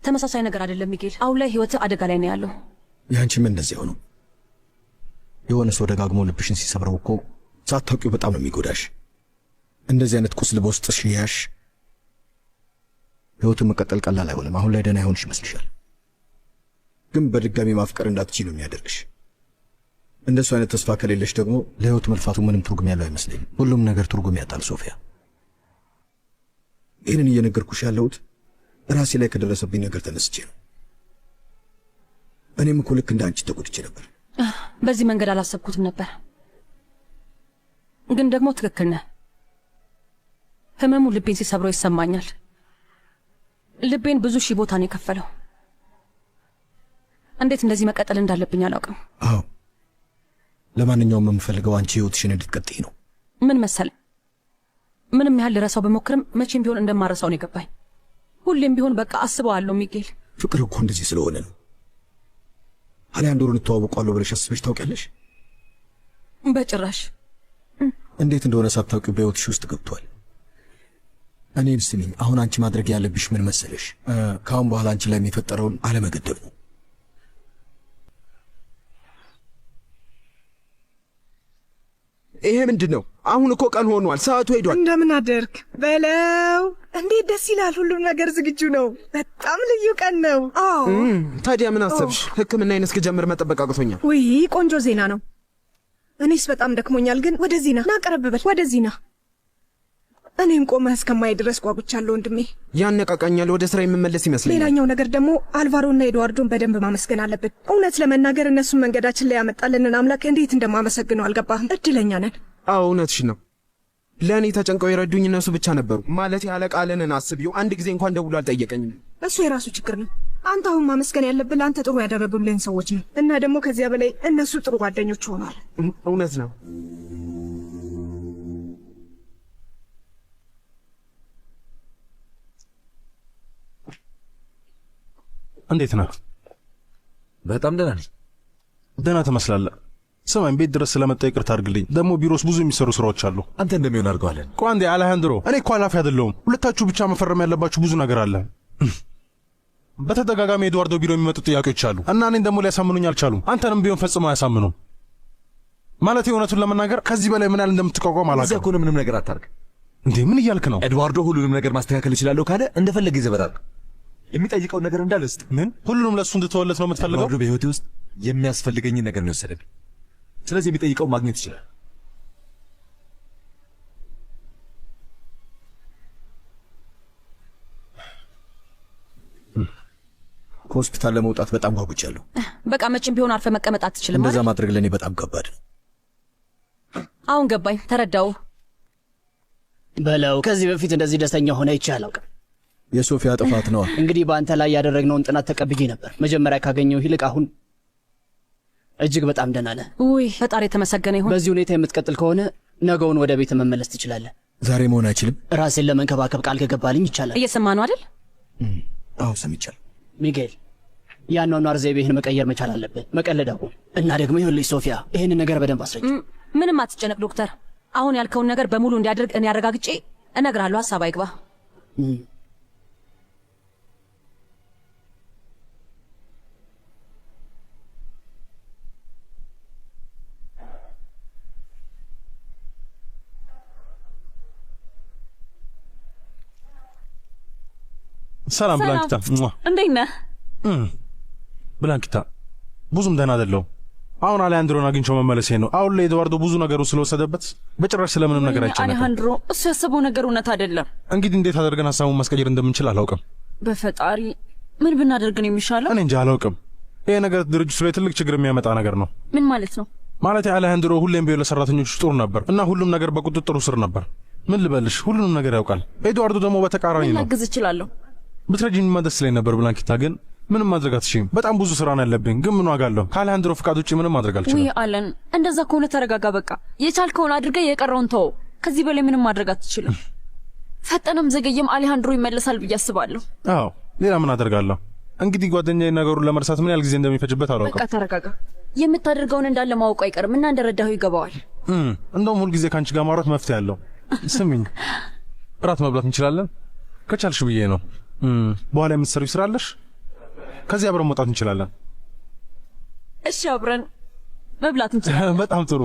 ተመሳሳይ ነገር አይደለም ሚጌል። አሁን ላይ ህይወት አደጋ ላይ ነው ያለው። ያንቺም እንደዚህ ሆኖ የሆነ ሰው ደጋግሞ ልብሽን ሲሰብረው እኮ ሳታውቂው በጣም ነው የሚጎዳሽ። እንደዚህ አይነት ቁስል በውስጥሽ ያሽ ህይወቱን መቀጠል ቀላል አይሆንም። አሁን ላይ ደህና ይሆንሽ ይመስልሻል፣ ግን በድጋሚ ማፍቀር እንዳትችይ ነው የሚያደርግሽ። እንደሱ አይነት ተስፋ ከሌለሽ ደግሞ ለህይወት መልፋቱ ምንም ትርጉም ያለው አይመስለኝም። ሁሉም ነገር ትርጉም ያጣል ሶፊያ። ይህንን እየነገርኩሽ ያለሁት ራሴ ላይ ከደረሰብኝ ነገር ተነስቼ ነው። እኔም እኮ ልክ እንደ አንቺ ተጎድቼ ነበር። በዚህ መንገድ አላሰብኩትም ነበር፣ ግን ደግሞ ትክክል ነህ። ህመሙ ልቤን ሲሰብረው ይሰማኛል። ልቤን ብዙ ሺህ ቦታ ነው የከፈለው። እንዴት እንደዚህ መቀጠል እንዳለብኝ አላውቅም። አዎ፣ ለማንኛውም የምፈልገው አንቺ ህይወትሽን እንድትቀጥይ ነው። ምን መሰለ፣ ምንም ያህል ልረሳው በሞክርም መቼም ቢሆን እንደማረሳው ነው የገባኝ። ሁሌም ቢሆን በቃ አስበዋለሁ ሚጌል። ፍቅር እኮ እንደዚህ ስለሆነ ነው። አሊያንዶርን እንተዋወቀዋለሁ ብለሽ አስበሽ ታውቂያለሽ? በጭራሽ። እንዴት እንደሆነ ሳታውቂ በህይወትሽ ውስጥ ገብቷል። እኔን ስሚኝ፣ አሁን አንቺ ማድረግ ያለብሽ ምን መሰለሽ? ከአሁን በኋላ አንቺ ላይ የሚፈጠረውን አለመገደብ ነው። ይሄ ምንድን ነው? አሁን እኮ ቀን ሆኗል፣ ሰዓቱ ሄዷል። እንደምን አደርክ በለው። እንዴት ደስ ይላል! ሁሉም ነገር ዝግጁ ነው። በጣም ልዩ ቀን ነው። ታዲያ ምን አሰብሽ? ሕክምናዬን እስክጀምር መጠበቅ አቅቶኛል። ውይ ቆንጆ ዜና ነው። እኔስ በጣም ደክሞኛል። ግን ወደዚህ ና፣ ቀረብ በል፣ ወደዚህ ና። እኔም ቆመህ እስከማይ ድረስ ጓጉቻለሁ ወንድሜ። ያነቃቃኛል። ወደ ስራ የምመለስ ይመስለኛል። ሌላኛው ነገር ደግሞ አልቫሮና ኤድዋርዶን በደንብ ማመስገን አለብን። እውነት ለመናገር እነሱን መንገዳችን ላይ ያመጣልንን አምላክ እንዴት እንደማመሰግነው አልገባህም? እድለኛ ነን። አዎ እውነትሽ ነው። ለእኔ ተጨንቀው የረዱኝ እነሱ ብቻ ነበሩ። ማለት ያለቃልንን አስቢው፣ አንድ ጊዜ እንኳን ደውሎ አልጠየቀኝም። እሱ የራሱ ችግር ነው። አንተ አሁን ማመስገን ያለብን አንተ ጥሩ ያደረጉልን ሰዎች ነው። እና ደግሞ ከዚያ በላይ እነሱ ጥሩ ጓደኞች ሆነዋል። እውነት ነው። እንዴት ነህ? በጣም ደህና ነኝ። ደህና ትመስላለህ። ስማኝ፣ ቤት ድረስ ስለመጣ ይቅርታ አድርግልኝ። ደግሞ ቢሮስ ብዙ የሚሰሩ ስራዎች አሉ። አንተ እንደሚሆን አድርገዋለን። ቆይ አንዴ አሌሃንድሮ፣ እኔ እኮ ኃላፊ አይደለሁም። ሁለታችሁ ብቻ መፈረም ያለባችሁ ብዙ ነገር አለ። በተደጋጋሚ ኤድዋርዶ ቢሮ የሚመጡ ጥያቄዎች አሉ እና እኔን ደግሞ ሊያሳምኑኝ አልቻሉም። አንተንም ቢሆን ፈጽሞ አያሳምኑም። ማለት እውነቱን ለመናገር ከዚህ በላይ ምን ያህል እንደምትቋቋም አላውቅም። እዚያ እኮ ነው። ምንም ነገር አታርግ። እንዴ ምን እያልክ ነው? ኤድዋርዶ ሁሉንም ነገር ማስተካከል ይችላለሁ ካለ እንደፈለገ ይዘበራል። የሚጠይቀውን ነገር እንዳልስጥ። ምን? ሁሉንም ለሱ እንድትወለት ነው የምትፈልገው? ኤድዋርዶ በህይወቴ ውስጥ የሚያስፈልገኝን ነገር ነው የወሰደብኝ። ስለዚህ የሚጠይቀውን ማግኘት ይችላል። ከሆስፒታል ለመውጣት በጣም ጓጉቻለሁ። በቃ መቼም ቢሆን አርፈ መቀመጥ አትችልም። እንደዛ ማድረግ ለእኔ በጣም ከባድ ነው። አሁን ገባኝ፣ ተረዳው በለው። ከዚህ በፊት እንደዚህ ደስተኛ ሆነ አይቼ አላውቅም። የሶፊያ ጥፋት ነዋ። እንግዲህ በአንተ ላይ ያደረግነውን ጥናት ተቀብዬ ነበር። መጀመሪያ ካገኘው ይልቅ አሁን እጅግ በጣም ደህና ነህ። ውይ ፈጣሪ የተመሰገነ ይሁን። በዚህ ሁኔታ የምትቀጥል ከሆነ ነገውን ወደ ቤት መመለስ ትችላለህ። ዛሬ መሆን አይችልም። ራሴን ለመንከባከብ ቃል ከገባልኝ ይቻላል። እየሰማ ነው አይደል? አዎ ሰምቻለሁ። ሚጌል፣ ያኗኗር ዘይቤህን መቀየር መቻል አለብን። መቀለድ አቁም። እና ደግሞ ይኸውልሽ ሶፊያ፣ ይህንን ነገር በደንብ አስረጅ። ምንም አትጨነቅ ዶክተር። አሁን ያልከውን ነገር በሙሉ እንዲያደርግ እኔ አረጋግጬ እነግርሃለሁ። ሀሳብ አይግባ። ሰላም ብላንኪታ። እንዴት ነህ? ብላንኪታ ብዙም ደህና አይደለሁም። አሁን አሌሃንድሮን አግኝቼው መመለሴ ነው። አሁን ላይ ኤድዋርዶ ብዙ ነገሩን ስለወሰደበት በጭራሽ ስለምንም ነገር አይጨነቅም። አሌሃንድሮ እሱ ያሰበው ነገር እውነት አይደለም። እንግዲህ እንዴት አድርገን ሀሳቡን ማስቀየር እንደምንችል አላውቅም። በፈጣሪ ምን ብናደርግ ነው የሚሻለው? እኔ እንጃ አላውቅም። ይሄ ነገር ድርጅቱ ላይ ትልቅ ችግር የሚያመጣ ነገር ነው። ምን ማለት ነው? ማለት አሌሃንድሮ ሁሌም ቢሆን ለሰራተኞቹ ጥሩ ነበር እና ሁሉም ነገር በቁጥጥሩ ስር ነበር። ምን ልበልሽ፣ ሁሉንም ነገር ያውቃል። ኤድዋርዶ ደግሞ በተቃራኒ ነው። ላግዝ እችላለሁ። ብትረጂኝማ ደስ ይለኝ ነበር ብላንኪታ፣ ግን ምንም ማድረግ አትችይም። በጣም ብዙ ስራ ነው ያለብኝ። ግን ምን ዋጋ አለው? ከአሌሃንድሮ ፍቃድ ውጭ ምንም ማድረግ አልችልም። ውይ አለን፣ እንደዛ ከሆነ ተረጋጋ። በቃ የቻልከውን አድርገህ የቀረውን ተወው። ከዚህ በላይ ምንም ማድረግ አትችልም። ፈጠነም ዘገየም አሌሃንድሮ ይመለሳል ብዬ አስባለሁ። አዎ፣ ሌላ ምን አደርጋለሁ? እንግዲህ ጓደኛዬ ነገሩን ለመርሳት ምን ያህል ጊዜ እንደሚፈጅበት አላውቅም። በቃ ተረጋጋ። የምታደርገውን እንዳለ ማወቁ አይቀርም እና እንደረዳሁ ይገባዋል። እንደውም ሁልጊዜ ከአንቺ ጋር ማውራት መፍትሄ አለው። ስሚኝ፣ እራት መብላት እንችላለን? ከቻልሽ ብዬ ነው። በኋላ የምትሰሪው ስራ አለሽ? ከዚህ አብረን መውጣት እንችላለን። እሺ አብረን መብላት እንችላለን። በጣም ጥሩ።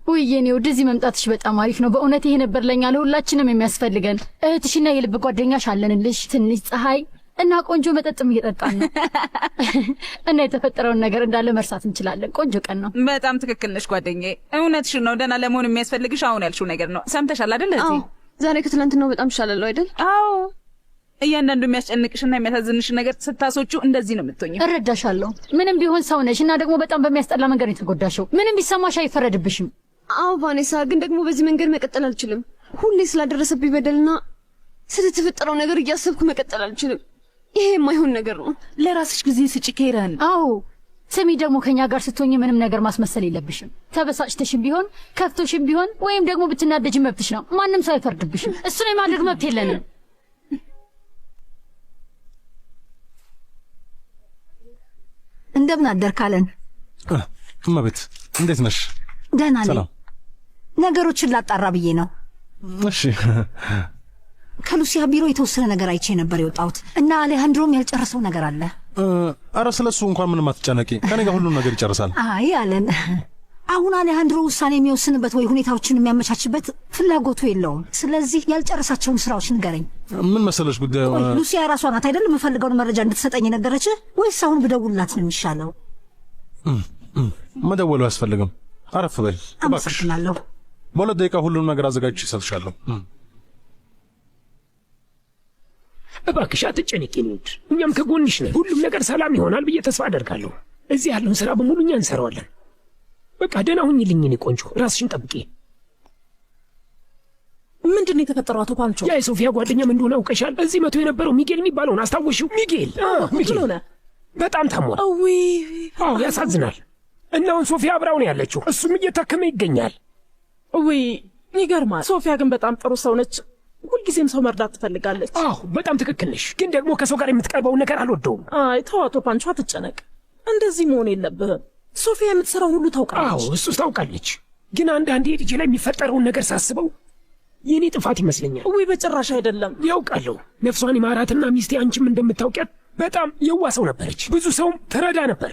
ውይ የኔ ወደዚህ መምጣትሽ በጣም አሪፍ ነው በእውነት። ይሄ ነበር ለኛ ለሁላችንም የሚያስፈልገን። እህትሽና የልብ ጓደኛሽ አለንልሽ። ትንሽ ፀሐይ እና ቆንጆ መጠጥም እየጠጣን ነው እና የተፈጠረውን ነገር እንዳለ መርሳት እንችላለን። ቆንጆ ቀን ነው። በጣም ትክክል ነሽ ጓደኛዬ፣ እውነትሽን ነው። ደህና ለመሆን የሚያስፈልግሽ አሁን ያልሽው ነገር ነው። ሰምተሻል አይደል? እዚህ ዛሬ ከትላንትናው በጣም ይሻላል አይደል? አዎ፣ እያንዳንዱ የሚያስጨንቅሽና የሚያሳዝንሽ ነገር ስታሶቹ እንደዚህ ነው የምትሆኚው። እረዳሻለሁ። ምንም ቢሆን ሰው ነሽ እና ደግሞ በጣም በሚያስጠላ መንገድ ነው የተጎዳሽው። ምንም ቢሰማሽ አይፈረድብሽም። አዎ ቫኔሳ፣ ግን ደግሞ በዚህ መንገድ መቀጠል አልችልም። ሁሌ ስላደረሰብኝ በደልና ስለተፈጠረው ነገር እያሰብኩ መቀጠል አልችልም። ይሄ የማይሆን ነገር ነው። ለራስሽ ጊዜ ስጪ ኬረን። አዎ ስሚ፣ ደግሞ ከኛ ጋር ስትሆኝ ምንም ነገር ማስመሰል የለብሽም። ተበሳጭተሽም ቢሆን ከፍቶሽም ቢሆን ወይም ደግሞ ብትናደጅ መብትሽ ነው። ማንም ሰው አይፈርድብሽም። እሱን የማድረግ መብት የለንም። እንደምን አደርካለን? እመቤት እንዴት ነሽ? ደህና ነኝ። ሰላም። ነገሮችን ላጣራ ብዬ ነው። እሺ። ከሉሲያ ቢሮ የተወሰነ ነገር አይቼ ነበር የወጣሁት እና አሌሃንድሮም ያልጨረሰው ነገር አለ። አረ ስለሱ እንኳን ምንም አትጨነቂ፣ ከኔ ጋር ሁሉም ነገር ይጨርሳል። አይ አለን። አሁን አሌሃንድሮ ውሳኔ የሚወስንበት ወይ ሁኔታዎችን የሚያመቻችበት ፍላጎቱ የለውም። ስለዚህ ያልጨረሳቸውን ስራዎች ንገረኝ። ምን መሰለሽ ጉዳዩ፣ ሉሲያ ራሷ ናት አይደል የምፈልገውን መረጃ እንድትሰጠኝ የነገረች? ወይስ አሁን ብደውልላት ነው የሚሻለው? መደወሉ አያስፈልግም። አረፍ በይ እባክሽ። አመሰግናለሁ። በሁለት ደቂቃ ሁሉንም ነገር አዘጋጅቼ እሰጥሻለሁ። እባክሽ አትጨነቂ ኒድ፣ እኛም ከጎንሽ ነን። ሁሉም ነገር ሰላም ይሆናል ብዬ ተስፋ አደርጋለሁ። እዚህ ያለውን ስራ በሙሉ እኛ እንሰራዋለን። በቃ ደህና ሁኚልኝ የኔ ቆንጆ፣ ራስሽን ጠብቂ። ምንድን ነው የተፈጠረው አቶ ፓንቾ? ያ የሶፊያ ጓደኛም እንደሆነ አውቀሻል። እዚህ መቶ የነበረው ሚጌል የሚባለውን አስታወሽው? ሚጌል በጣም ታሟል። አዎ ያሳዝናል። እና አሁን ሶፊያ አብራው ነው ያለችው። እሱም እየታከመ ይገኛል። ይገርማል። ሶፊያ ግን በጣም ጥሩ ሰው ነች። ሁልጊዜም ሰው መርዳት ትፈልጋለች። አዎ በጣም ትክክል ነሽ። ግን ደግሞ ከሰው ጋር የምትቀርበውን ነገር አልወደውም። አይ ተው አቶ ፓንቾ አትጨነቅ። እንደዚህ መሆን የለብህም። ሶፊያ የምትሰራውን ሁሉ ታውቃለች። አዎ እሱ ታውቃለች። ግን አንዳንዴ ልጄ ላይ የሚፈጠረውን ነገር ሳስበው የኔ ጥፋት ይመስለኛል። በጭራሽ አይደለም። ያውቃለሁ። ነፍሷን ይማራትና ሚስቴ አንቺም እንደምታውቂያት በጣም የዋ ሰው ነበረች። ብዙ ሰውም ተረዳ ነበር።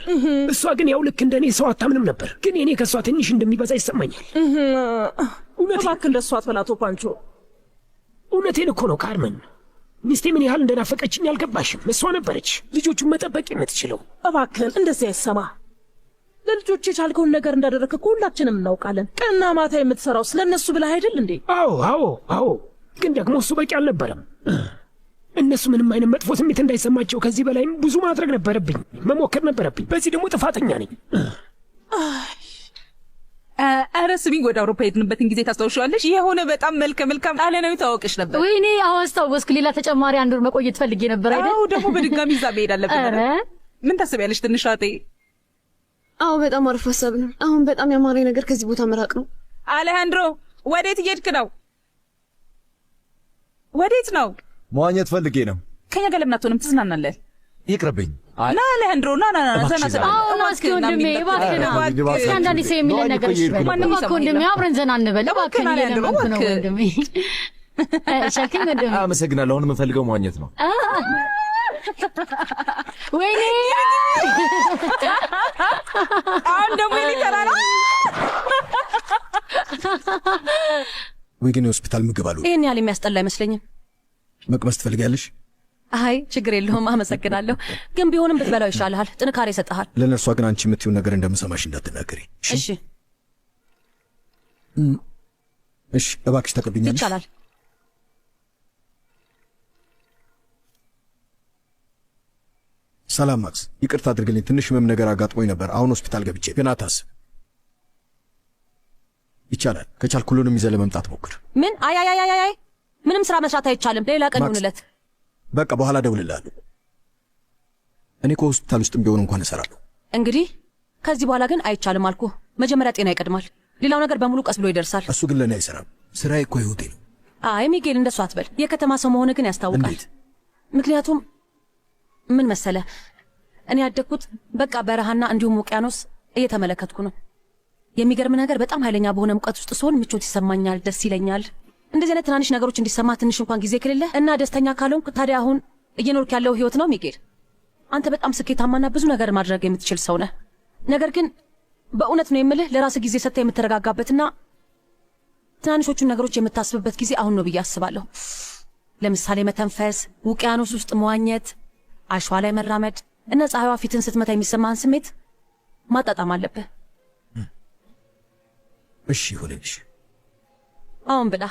እሷ ግን ያው ልክ እንደኔ ሰው አታምንም ነበር። ግን እኔ ከእሷ ትንሽ እንደሚበዛ ይሰማኛል። እባክህ እንደሷ አትበል አቶ ፓንቾ። እውነቴን እኮ ነው ካርመን። ሚስቴ ምን ያህል እንደናፈቀችኝ አልገባሽም። እሷ ነበረች ልጆቹን መጠበቅ የምትችለው። እባክህን እንደዚህ አይሰማ። ለልጆች የቻልከውን ነገር እንዳደረግህ እኮ ሁላችንም እናውቃለን። ቀንና ማታ የምትሰራው ስለነሱ ብለህ አይደል እንዴ? አዎ። ግን ደግሞ እሱ በቂ አልነበረም። እነሱ ምንም አይነት መጥፎ ስሜት እንዳይሰማቸው ከዚህ በላይም ብዙ ማድረግ ነበረብኝ፣ መሞከር ነበረብኝ። በዚህ ደግሞ ጥፋተኛ ነኝ። ኧረ ስሚኝ፣ ወደ አውሮፓ የሄድንበትን ጊዜ ታስታውሻለሽ? የሆነ በጣም መልከ መልካም ጣሊያናዊ ታወቅሽ ነበር። ወይኔ አዎ አስታወስኩ። ሌላ ተጨማሪ አንድ ወር መቆየት ፈልጌ ነበር አይደል? አዎ ደግሞ በድጋሚ እዛ መሄድ አለብን። ምን ታስቢያለሽ ትንሽ አጤ? አዎ በጣም አሪፍ ሀሳብ ነው። አሁን በጣም ያማረኝ ነገር ከዚህ ቦታ መራቅ ነው። አሌሃንድሮ ወዴት እየሄድክ ነው? ወዴት ነው? መዋኘት ፈልጌ ነው። ከኛ ጋር ለምን አትሆንም? ትዝናናለህ። ይቅርብኝ። ና አሌሃንድሮ ና ዘና ዘና። አዎ እስኪ ወንድሜ እባክህን፣ አንዳንዴ ሰው የሚለን ነገር ይሽበል። እባክህ ወንድሜ አብረን ዘና እንበል። እባክህን እየለመንኩ ነው ወንድሜ። ሸክም ወንድሜ። አመሰግናለሁ። አሁን የምፈልገው መዋኘት ነው። ወይኔ አሁን ደግሞ ሊተራራ ወይ ግን የሆስፒታል ምግብ አሉ። ይህን ያህል የሚያስጠላ አይመስለኝም። መቅመስ ትፈልጊያለሽ? አይ ችግር የለውም አመሰግናለሁ። ግን ቢሆንም ብትበላው ይሻልሃል፣ ጥንካሬ ይሰጥሃል። ለነርሷ ግን አንቺ የምትይው ነገር እንደምሰማሽ እንዳትናገሪ እሺ? እሺ እባክሽ ተቀብኛለሽ? ይቻላል። ሰላም ማክስ፣ ይቅርታ አድርግልኝ። ትንሽ ህመም ነገር አጋጥሞኝ ነበር። አሁን ሆስፒታል ገብቼ። ግን አታስብ፣ ይቻላል። ከቻልክ ሁሉንም ይዘህ ለመምጣት ሞክር። ምን? አይ ምንም ስራ መስራት አይቻልም። ሌላ ቀን ይሁንለት። በቃ በኋላ እደውልልሃለሁ። እኔ ከሆስፒታል ውስጥም ቢሆን እንኳን እሰራለሁ። እንግዲህ ከዚህ በኋላ ግን አይቻልም አልኩ። መጀመሪያ ጤና ይቀድማል። ሌላው ነገር በሙሉ ቀስ ብሎ ይደርሳል። እሱ ግን ለእኔ አይሰራም። ስራዬ እኮ ህይወቴ ነው። አይ ሚጌል እንደሱ አትበል። የከተማ ሰው መሆን ግን ያስታውቃል። እንዴት? ምክንያቱም ምን መሰለ፣ እኔ ያደግኩት በቃ በረሃና እንዲሁም ውቅያኖስ እየተመለከትኩ ነው። የሚገርም ነገር በጣም ኃይለኛ በሆነ ሙቀት ውስጥ ስሆን ምቾት ይሰማኛል፣ ደስ ይለኛል። እንደዚህ አይነት ትናንሽ ነገሮች እንዲሰማ ትንሽ እንኳን ጊዜ ክልለ እና ደስተኛ ካልሆንክ ታዲያ አሁን እየኖርክ ያለው ህይወት ነው ሚጌል? አንተ በጣም ስኬታማና ብዙ ነገር ማድረግ የምትችል ሰው ነህ። ነገር ግን በእውነት ነው የምልህ ለራስህ ጊዜ ሰጥተህ የምትረጋጋበትና ትናንሾቹን ነገሮች የምታስብበት ጊዜ አሁን ነው ብዬ አስባለሁ። ለምሳሌ መተንፈስ፣ ውቅያኖስ ውስጥ መዋኘት፣ አሸዋ ላይ መራመድ እና ፀሐይዋ ፊትን ስትመታ የሚሰማህን ስሜት ማጣጣም አለብህ። እሺ ይሁንልሽ። አሁን ብላ።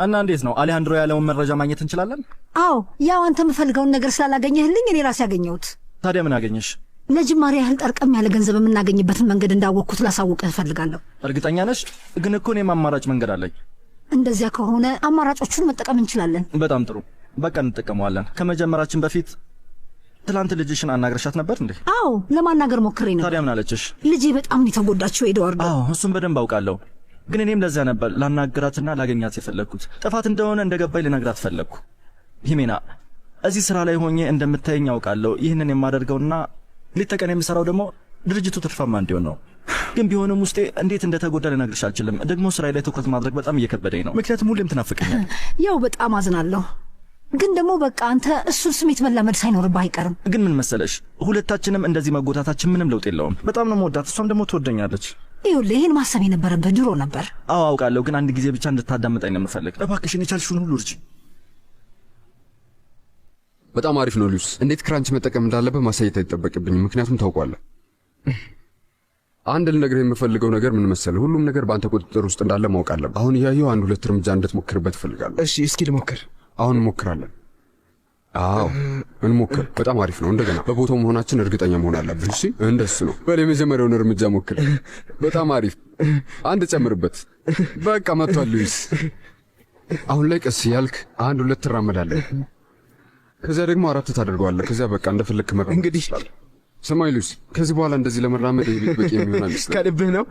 እና እንዴት ነው አሌሃንድሮ ያለውን መረጃ ማግኘት እንችላለን? አዎ፣ ያው አንተ የምፈልገውን ነገር ስላላገኘህልኝ እኔ ራሴ ያገኘሁት። ታዲያ ምን አገኘሽ? ለጅማሬ ያህል ጠርቀም ያለ ገንዘብ የምናገኝበትን መንገድ እንዳወቅኩት ላሳውቅህ እፈልጋለሁ። እርግጠኛ ነሽ? ግን እኮ እኔም አማራጭ መንገድ አለኝ። እንደዚያ ከሆነ አማራጮቹን መጠቀም እንችላለን። በጣም ጥሩ፣ በቃ እንጠቀመዋለን። ከመጀመራችን በፊት ትላንት ልጅሽን አናግረሻት ነበር እንዴ? አዎ፣ ለማናገር ሞክሬ ነበር። ታዲያ ምን አለችሽ? ልጄ በጣም ነው የተጎዳችው ኤድዋርዶ። አዎ፣ እሱን በደንብ አውቃለሁ። ግን እኔም ለዚያ ነበር ላናግራትና ላገኛት የፈለግኩት። ጥፋት እንደሆነ እንደገባኝ ልነግራት ፈለግኩ። ሂሜና፣ እዚህ ስራ ላይ ሆኜ እንደምታየኝ አውቃለሁ። ይህንን የማደርገውና ሌት ተቀን የምሰራው ደግሞ ድርጅቱ ትርፋማ እንዲሆን ነው። ግን ቢሆንም ውስጤ እንዴት እንደተጎዳ ልነግርሽ አልችልም። ደግሞ ስራዬ ላይ ትኩረት ማድረግ በጣም እየከበደኝ ነው፣ ምክንያቱም ሁሌም ትናፍቀኛል። ያው በጣም አዝናለሁ። ግን ደግሞ በቃ አንተ እሱን ስሜት መላመድ ሳይኖርብህ አይቀርም። ግን ምን መሰለሽ፣ ሁለታችንም እንደዚህ መጎዳታችን ምንም ለውጥ የለውም። በጣም ነው መወዳት፣ እሷም ደግሞ ትወደኛለች። ይኸውልህ ይህን ማሰብ የነበረብህ ድሮ ነበር። አዎ አውቃለሁ፣ ግን አንድ ጊዜ ብቻ እንድታዳምጠኝ ነው የምፈልግ። እባክሽን የቻልሽውን ሁሉ እርጂ። በጣም አሪፍ ነው ሉስ። እንዴት ክራንች መጠቀም እንዳለብህ ማሳየት አይጠበቅብኝም፣ ምክንያቱም ታውቋለህ። አንድ ልነግርህ የምፈልገው ነገር ምን መሰለህ፣ ሁሉም ነገር በአንተ ቁጥጥር ውስጥ እንዳለ ማወቅ አለብህ። አሁን እያየሁ አንድ ሁለት እርምጃ እንድትሞክርበት እፈልጋለሁ። እሺ፣ እስኪ ልሞክር። አሁን እንሞክራለን። አዎ እንሞክር። በጣም አሪፍ ነው። እንደገና በቦታው መሆናችን እርግጠኛ መሆን አለብን። እሺ፣ እንደሱ ነው። በል የመጀመሪያውን እርምጃ ሞክር። በጣም አሪፍ። አንድ ጨምርበት። በቃ መጥቷል ሉዊስ። አሁን ላይ ቀስ ያልክ አንድ ሁለት ትራመዳለህ። ከዚያ ደግሞ አራት ታደርገዋለህ። ከዚያ በቃ እንደፈለክ መራመድ እንግዲህ ሰማይ ሉዊስ፣ ከዚህ በኋላ እንደዚህ ለመራመድ የቤት በቂ የሚሆን አይመስልም። ከልብህ ነው?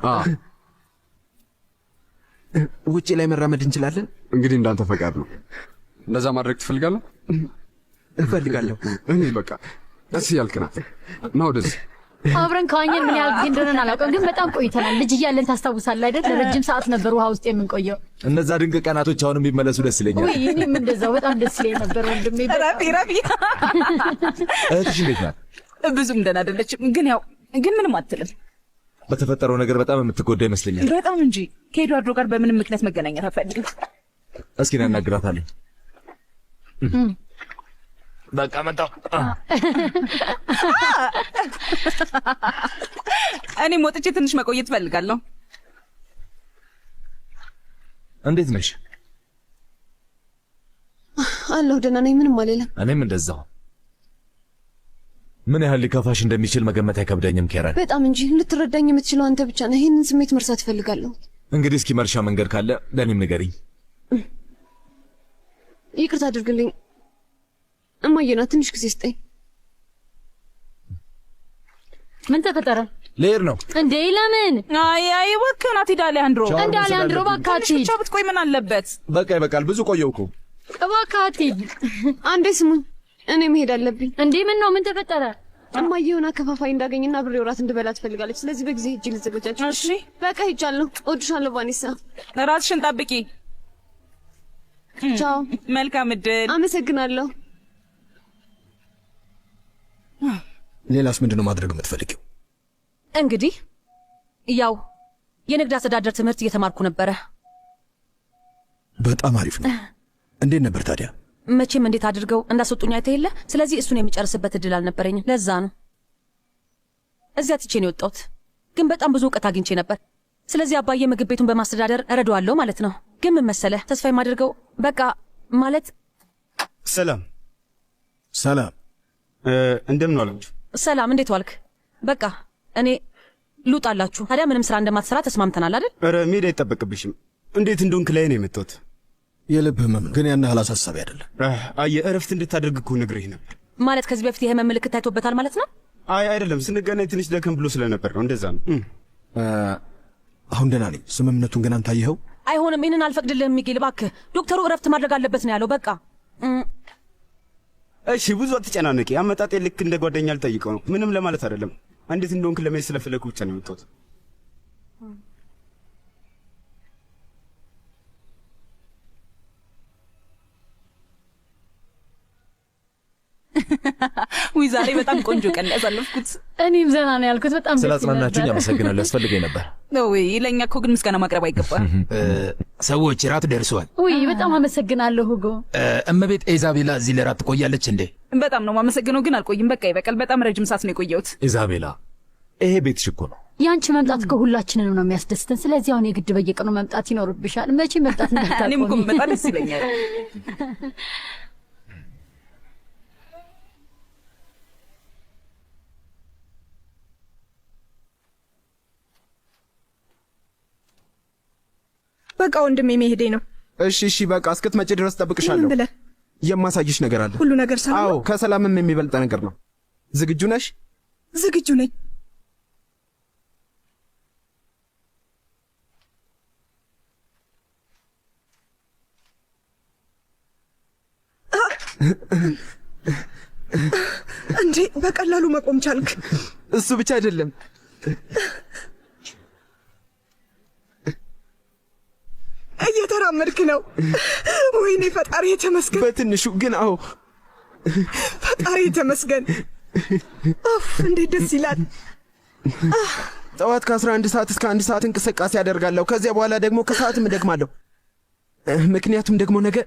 ውጪ ላይ መራመድ እንችላለን? እንግዲህ እንዳንተ ፈቃድ ነው። እንደዛ ማድረግ ትፈልጋለህ? እፈልጋለሁ። እኔ በቃ ቀስ ያልክ ና ና ወደዚህ። አብረን ከዋኘን ምን ያህል ጊዜ እንደሆነን አላውቅም፣ ግን በጣም ቆይተናል። ልጅ እያለን ታስታውሳለህ አይደል? ለረጅም ሰዓት ነበር ውሃ ውስጥ የምንቆየው። እነዛ ድንቅ ቀናቶች አሁንም ቢመለሱ ደስ ይለኛል። ወይ እኔም እንደዛው በጣም ደስ ይለኝ ነበር ወንድሜ። ረፊ እህትሽ እንዴት ናት? ብዙም ደህና አይደለችም፣ ግን ምንም አትልም። በተፈጠረው ነገር በጣም የምትጎዳ ይመስለኛል። በጣም እንጂ። ከኤድዋርዶ ጋር በምንም ምክንያት መገናኘት አትፈልግም። እስኪ እናናግራታለን። በቃ መጣሁ። እኔም ወጥቼ ትንሽ መቆየት እፈልጋለሁ። እንዴት ነሽ? አለሁ፣ ደህና ነኝ፣ ምንም አልልም። እኔም እንደዛው። ምን ያህል ሊከፋሽ እንደሚችል መገመት አይከብደኝም ኬረን። በጣም እንጂ። ልትረዳኝ የምትችለው አንተ ብቻ ነህ። ይህንን ስሜት መርሳት እፈልጋለሁ። እንግዲህ እስኪ መርሻ መንገድ ካለ ለእኔም ንገሪኝ። ይቅርታ አድርግልኝ እማዬና፣ ትንሽ ጊዜ ስጠኝ። ምን ተፈጠረ? ልሄድ ነው እንዴ? ለምን? አይ እባክህ ናት። ሂድ አሌሃንድሮ። እንደ አሌሃንድሮ እባክህ አትሂድ። ብቻ ብትቆይ ምን አለበት? በቃ ይበቃል፣ ብዙ ቆየሁ እኮ። እባክህ አትሂድ። አንዴ ስሙኝ፣ እኔ መሄድ አለብኝ። እንዴ ምን ነው? ምን ተፈጠረ? እማዬ የሆነ አከፋፋይ እንዳገኝና ብሬ ወራት እንድበላ ትፈልጋለች። ስለዚህ በጊዜ ሂጅ ልዘጋጃች። እሺ በቃ ሂጃለሁ። እወድሻለሁ ቫኔሳ። ራስሽን ጠብቂ። ቻው። መልካም እድል። አመሰግናለሁ። ሌላስ ምንድነው ማድረግ የምትፈልጊው? እንግዲህ ያው የንግድ አስተዳደር ትምህርት እየተማርኩ ነበረ። በጣም አሪፍ ነው። እንዴት ነበር ታዲያ? መቼም እንዴት አድርገው እንዳስወጡኝ አይተህ የለ። ስለዚህ እሱን የሚጨርስበት እድል አልነበረኝም። ለዛ ነው እዚያ ትቼ ነው የወጣሁት። ግን በጣም ብዙ እውቀት አግኝቼ ነበር። ስለዚህ አባዬ ምግብ ቤቱን በማስተዳደር እረዳዋለሁ ማለት ነው። ግን ምን መሰለህ ተስፋ የማደርገው በቃ ማለት ሰላም ሰላም፣ እንደምን ዋላችሁ? ሰላም፣ እንዴት ዋልክ? በቃ እኔ ልውጣላችሁ። ታዲያ ምንም ስራ እንደማትሰራ ተስማምተናል አይደል? ኧረ መሄድ አይጠበቅብሽም። እንዴት እንደሆንክ ላይ ነው የመጣሁት። የልብ ህመም ግን ያን ያህል አሳሳቢ አይደለም። አየህ፣ እረፍት እንድታደርግ እኮ ነግሬህ ነበር። ማለት ከዚህ በፊት የህመም ምልክት ታይቶበታል ማለት ነው? አይ አይደለም፣ ስንገናኝ ትንሽ ደከም ብሎ ስለነበር ነው። እንደዛ ነው። አሁን ደህና ነኝ። ስምምነቱን ግን አንተ አየኸው? አይሆንም፣ ይህንን አልፈቅድልህም ሚጌል፣ እባክህ። ዶክተሩ እረፍት ማድረግ አለበት ነው ያለው። በቃ እሺ፣ ብዙ አትጨናነቂ። አመጣጤ ልክ እንደ ጓደኛ ልጠይቀው ነው። ምንም ለማለት አይደለም። እንዴት እንደሆንክ ለማየት ስለፈለግኩ ብቻ ነው የመጣሁት። ዛሬ በጣም ቆንጆ ቀን ያሳለፍኩት። እኔም ዘና ነው ያልኩት። በጣም ደስ ስላጽናናችሁኝ አመሰግናለሁ። ያስፈልገኝ ነበር። ወይ ለእኛ እኮ ግን ምስጋና ማቅረብ አይገባም። ሰዎች ራት ደርሷል። ውይ በጣም አመሰግናለሁ ሁጎ። እመቤት ኢዛቤላ እዚህ ለራት ትቆያለች እንዴ? በጣም ነው ማመሰግነው፣ ግን አልቆይም። በቃ ይበቃል። በጣም ረጅም ሰዓት ነው የቆየሁት። ኢዛቤላ ይሄ ቤትሽ እኮ ነው። ያንቺ መምጣት ከሁላችንም ነው የሚያስደስተን። ስለዚህ አሁን የግድ በየቀኑ መምጣት ይኖርብሻል። መቼ መምጣት እንደምታቆሚ። እኔም እኮ መምጣት ደስ ይለኛል። በቃ ወንድሜ መሄዴ ነው። እሺ በቃ እስክትመጪ ድረስ ጠብቅሻለሁ። ምን ብለህ? የማሳይሽ ነገር አለ። ሁሉ ነገር ሰላም ነው? አዎ ከሰላምም የሚበልጥ ነገር ነው። ዝግጁ ነሽ? ዝግጁ ነኝ። እንዴ በቀላሉ መቆም ቻልክ? እሱ ብቻ አይደለም፣ እየተራመድክ ነው። ወይኔ ፈጣሪ የተመስገን። በትንሹ ግን አዎ፣ ፈጣሪ የተመስገን። እንዴት ደስ ይላል። ጠዋት ከ11 ሰዓት እስከ 1 ሰዓት እንቅስቃሴ ያደርጋለሁ። ከዚያ በኋላ ደግሞ ከሰዓትም እደግማለሁ። ምክንያቱም ደግሞ ነገ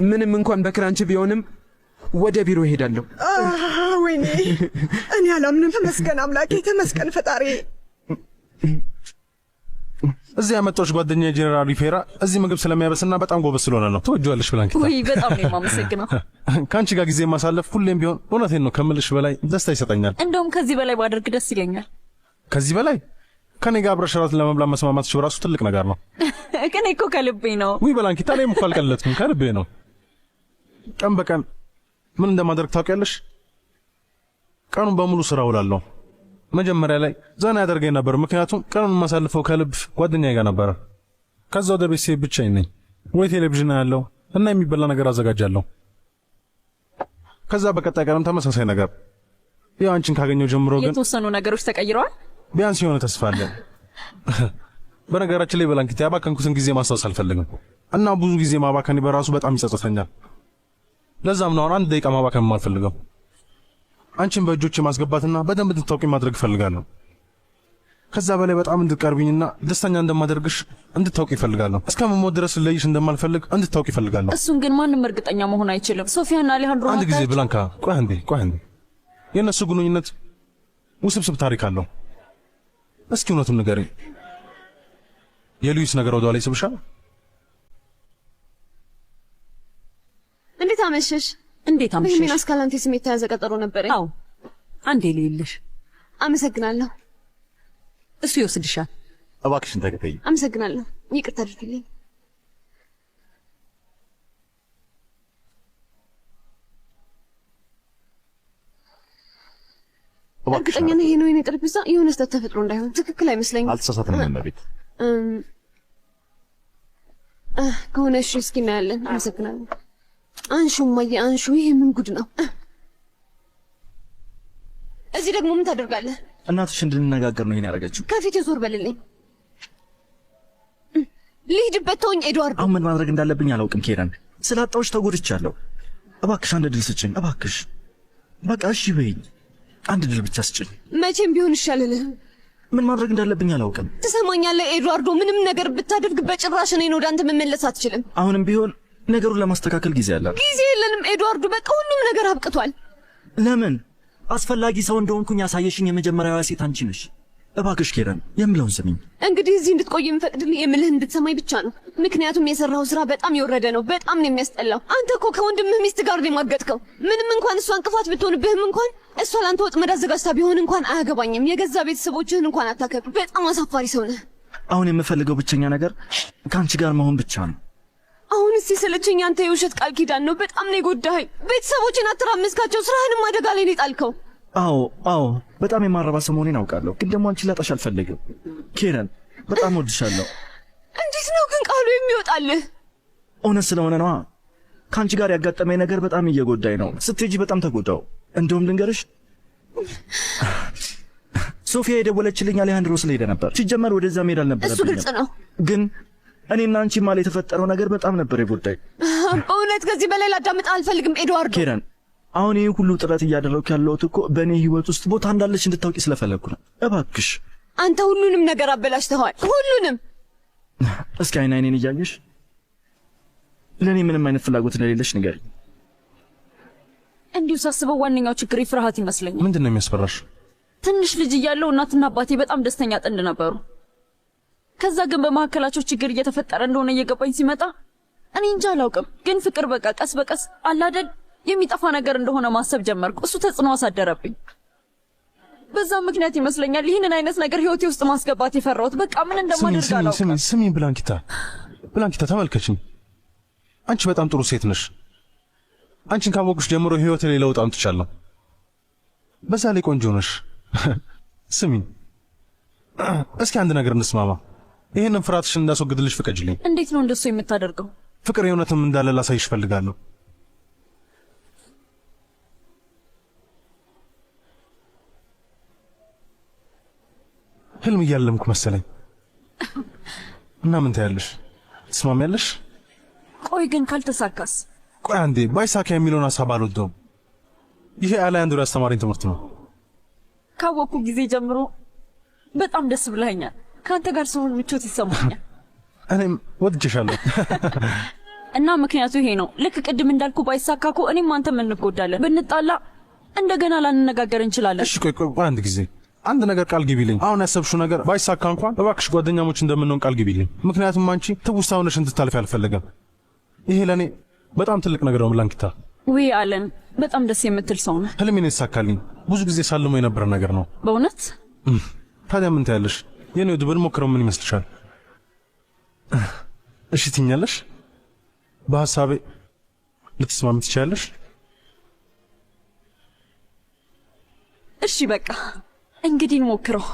ምንም እንኳን በክራንች ቢሆንም ወደ ቢሮ እሄዳለሁ። ወይኔ እኔ አላምንም። ተመስገን አምላኬ፣ ተመስገን ፈጣሪ። እዚህ ያመጣሁሽ ጓደኛዬ ጄኔራል ሪፌራ እዚህ ምግብ ስለሚያበስና በጣም ጎበዝ ስለሆነ ነው። ትወጂዋለሽ ብላንኪታ። ውይ በጣም ነው የማመሰግነው። ከአንቺ ጋር ጊዜ ማሳለፍ ሁሌም ቢሆን እውነቴን ነው ከምልሽ በላይ ደስታ ይሰጠኛል። እንደውም ከዚህ በላይ ባደርግ ደስ ይለኛል። ከዚህ በላይ ከኔ ጋር አብረሽ እራት ለመብላት መስማማትሽ በራሱ ትልቅ ነገር ነው። እኔ እኮ ከልቤ ነው። ውይ ብላንኪታ፣ እኔም እኮ አልቀለድኩም፣ ከልቤ ነው። ቀን በቀን ምን እንደማደርግ ታውቂያለሽ? ቀኑን በሙሉ ስራ ውላለሁ። መጀመሪያ ላይ ዘና ያደርገኝ ነበር፣ ምክንያቱም ቀኑን የማሳልፈው ከልብ ጓደኛዬ ጋር ነበረ። ከዛ ወደ ቤት ስሄድ ብቻዬን ነኝ። ወይ ቴሌቪዥን ያለው እና የሚበላ ነገር አዘጋጃለሁ። ከዛ በቀጣይ ቀንም ተመሳሳይ ነገር። ያው አንቺን ካገኘው ጀምሮ ግን የተወሰኑ ነገሮች ተቀይረዋል። ቢያንስ የሆነ ተስፋ አለ። በነገራችን ላይ ብላንኪታ፣ ያባከንኩትን ጊዜ ማስታወስ አልፈልግም እና ብዙ ጊዜ ማባከኔ በራሱ በጣም ይጸጽተኛል። ለዛም ነው አሁን አንድ ደቂቃ ማባከን የማልፈልገው። አንቺን በእጆቼ ማስገባትና በደንብ እንድታውቂ ማድረግ እፈልጋለሁ። ከዛ በላይ በጣም እንድትቀርቢኝና ደስተኛ እንደማደርግሽ እንድታውቂ እፈልጋለሁ። እስከ መሞት ድረስ ልለይሽ እንደማልፈልግ እንድታውቂ እፈልጋለሁ። እሱን ግን ማንም እርግጠኛ መሆን አይችልም። ሶፊያና አሌሃንድሮ አንድ ጊዜ ብላንካ፣ ቆይ አንዴ የእነሱ ግንኙነት ውስብስብ ታሪክ አለው። እስኪ እውነቱን ንገሪኝ። የሉዊስ ነገር ወደኋላ ይስብሻል? እንዴት አመሸሽ? እንዴት አመሸሽ? በሂሜና እስካላንቴ ስም የተያዘ ቀጠሮ ነበረኝ። አዎ አንዴ ልይልሽ። አመሰግናለሁ። እሱ ይወስድሻል። እባክሽን ተከተይ። አመሰግናለሁ። ይቅርታ አድርግልኝ። እርግጠኛ ነህ ይሄ ነው የኔ ጠረጴዛ? የሆነ ስህተት ተፈጥሮ እንዳይሆን። ትክክል አይመስለኝም። አልተሳሳትንም እመቤት። ከሆነ እሺ፣ እስኪ እናያለን። አመሰግናለሁ። አንሹ እማዬ፣ አንሹ። ይሄ ምን ጉድ ነው? እዚህ ደግሞ ምን ታደርጋለህ? እናትሽ እንድንነጋገር ነው ይሄን ያደረገችው። ከፊት ዞር በልልኝ። ልሂድበት፣ ተወኝ ኤድዋርዶ። አሁን ምን ማድረግ እንዳለብኝ አላውቅም። ኬረን፣ ስላጣሁሽ ተጎድቻለሁ። እባክሽ አንድ ድል ስጭኝ፣ እባክሽ። በቃ እሺ በይኝ፣ አንድ ድል ብቻ ስጭኝ። መቼም ቢሆን ይሻልልህ። ምን ማድረግ እንዳለብኝ አላውቅም። ትሰማኛለህ ኤድዋርዶ? ምንም ነገር ብታደርግ በጭራሽ እኔን ወደ አንተ መመለስ አትችልም። አሁንም ቢሆን ነገሩን ለማስተካከል ጊዜ አለ። ጊዜ የለንም ኤድዋርዶ፣ በቃ ሁሉም ነገር አብቅቷል። ለምን? አስፈላጊ ሰው እንደሆንኩኝ ያሳየሽኝ የመጀመሪያዋ ሴት አንቺ ነሽ። እባክሽ ኬረን፣ የምለውን ስሚኝ። እንግዲህ እዚህ እንድትቆይ የምፈቅድልህ የምልህ እንድትሰማኝ ብቻ ነው። ምክንያቱም የሰራው ስራ በጣም የወረደ ነው። በጣም ነው የሚያስጠላው። አንተ እኮ ከወንድምህ ሚስት ጋር ነው የማገጥከው። ምንም እንኳን እሷ እንቅፋት ብትሆንብህም እንኳን እሷ ለአንተ ወጥመድ አዘጋጅታ ቢሆን እንኳን አያገባኝም። የገዛ ቤተሰቦችህን እንኳን አታከብር። በጣም አሳፋሪ ሰው ነህ። አሁን የምፈልገው ብቸኛ ነገር ከአንቺ ጋር መሆን ብቻ ነው። አሁን እስቲ ሰለቸኝ። አንተ የውሸት ቃል ኪዳን ነው። በጣም ነው የጎዳኸኝ። ቤተሰቦችን አተራመስካቸው፣ ስራህንም አደጋ ላይ ነው የጣልከው። አዎ በጣም የማረባ ሰው መሆኔን አውቃለሁ፣ ግን ደግሞ አንቺን ላጣሽ አልፈልግም። ኬረን፣ በጣም ወድሻለሁ። እንዴት ነው ግን ቃሉ የሚወጣልህ? እውነት ስለሆነ ነዋ። ከአንቺ ጋር ያጋጠመኝ ነገር በጣም እየጎዳኝ ነው። ስትሄጂ በጣም ተጎዳው። እንደውም ልንገርሽ፣ ሶፊያ የደወለችልኝ አሌሃንድሮ ስለሄደ ነበር። ሲጀመር ወደዛ መሄድ አልነበረብኝም። እሱ ግልጽ ነው። ግን እኔና አንቺ ማል የተፈጠረው ነገር በጣም ነበር የጎዳኝ። በእውነት ከዚህ በላይ ላዳምጥ አልፈልግም ኤድዋርዶ። ኬረን፣ አሁን ይህ ሁሉ ጥረት እያደረግኩ ያለሁት እኮ በእኔ ህይወት ውስጥ ቦታ እንዳለች እንድታውቂ ስለፈለግኩ ነው። እባክሽ። አንተ ሁሉንም ነገር አበላሽተዋል። ሁሉንም። እስኪ አይኔን እያየሽ ለእኔ ምንም አይነት ፍላጎት እንደሌለሽ ንገሪኝ። እንዲሁ ሳስበው ዋነኛው ችግር ፍርሃት ይመስለኛል። ምንድን ነው የሚያስፈራሽ? ትንሽ ልጅ እያለሁ እናትና አባቴ በጣም ደስተኛ ጥንድ ነበሩ። ከዛ ግን በመካከላቸው ችግር እየተፈጠረ እንደሆነ እየገባኝ ሲመጣ እኔ እንጃ አላውቅም፣ ግን ፍቅር በቃ ቀስ በቀስ አላደል የሚጠፋ ነገር እንደሆነ ማሰብ ጀመርኩ። እሱ ተጽዕኖ አሳደረብኝ። በዛ ምክንያት ይመስለኛል ይህንን አይነት ነገር ህይወቴ ውስጥ ማስገባት የፈራሁት። በቃ ምን እንደማደርግ አላውቅም። ስሚ ብላንኪታ ተመልከችኝ። አንቺ በጣም ጥሩ ሴት ነሽ። አንቺን ካወቅሽ ጀምሮ ህይወቴ ላይ ለውጥ አምጥቻለሁ። በዛ ላይ ቆንጆ ነሽ። ስሚኝ፣ እስኪ አንድ ነገር እንስማማ። ይህንን ፍርሃትሽን እንዳስወግድልሽ ፍቀጅልኝ። እንዴት ነው እንደሱ የምታደርገው? ፍቅር የእውነትም እንዳለ ላሳይሽ እፈልጋለሁ። ህልም እያለምኩ መሰለኝ እና ምን ታያለሽ? ትስማሚያለሽ? ቆይ ግን ካልተሳካስ? ቆይ አንዴ፣ ባይሳካ የሚለውን ሀሳብ አልወደውም። ይሄ አላያንድሮ ያስተማረኝ ትምህርት ነው። ካወቅኩ ጊዜ ጀምሮ በጣም ደስ ብለኸኛል። ከአንተ ጋር ስሆን ምቾት ይሰማኛል። እኔም ወድጄሻለሁ። እና ምክንያቱ ይሄ ነው። ልክ ቅድም እንዳልኩ ባይሳካኩ እኔም አንተም እንጎዳለን። ብንጣላ እንደገና ላንነጋገር እንችላለን። እሺ ቆይ አንድ ጊዜ አንድ ነገር ቃል ግቢልኝ። አሁን ያሰብሽው ነገር ባይሳካ እንኳን እባክሽ ጓደኛሞች እንደምንሆን ቃል ግቢልኝ። ምክንያቱም አንቺ ትውስታ ሆነሽ እንድታልፊ አልፈለገም። ይሄ ለእኔ በጣም ትልቅ ነገር ነው ብላንኪታ። ውይ አለን፣ በጣም ደስ የምትል ሰው ነህ። ህልሜን የተሳካልኝ ብዙ ጊዜ ሳልሞ የነበረ ነገር ነው በእውነት። ታዲያ ምን ታያለሽ? የኔ ውድ ብንሞክረው ምን ይመስልሻል? እሺ ትኛለሽ? በሐሳቤ ልትስማሚ ትችያለሽ? እሺ በቃ እንግዲህ እንሞክረው።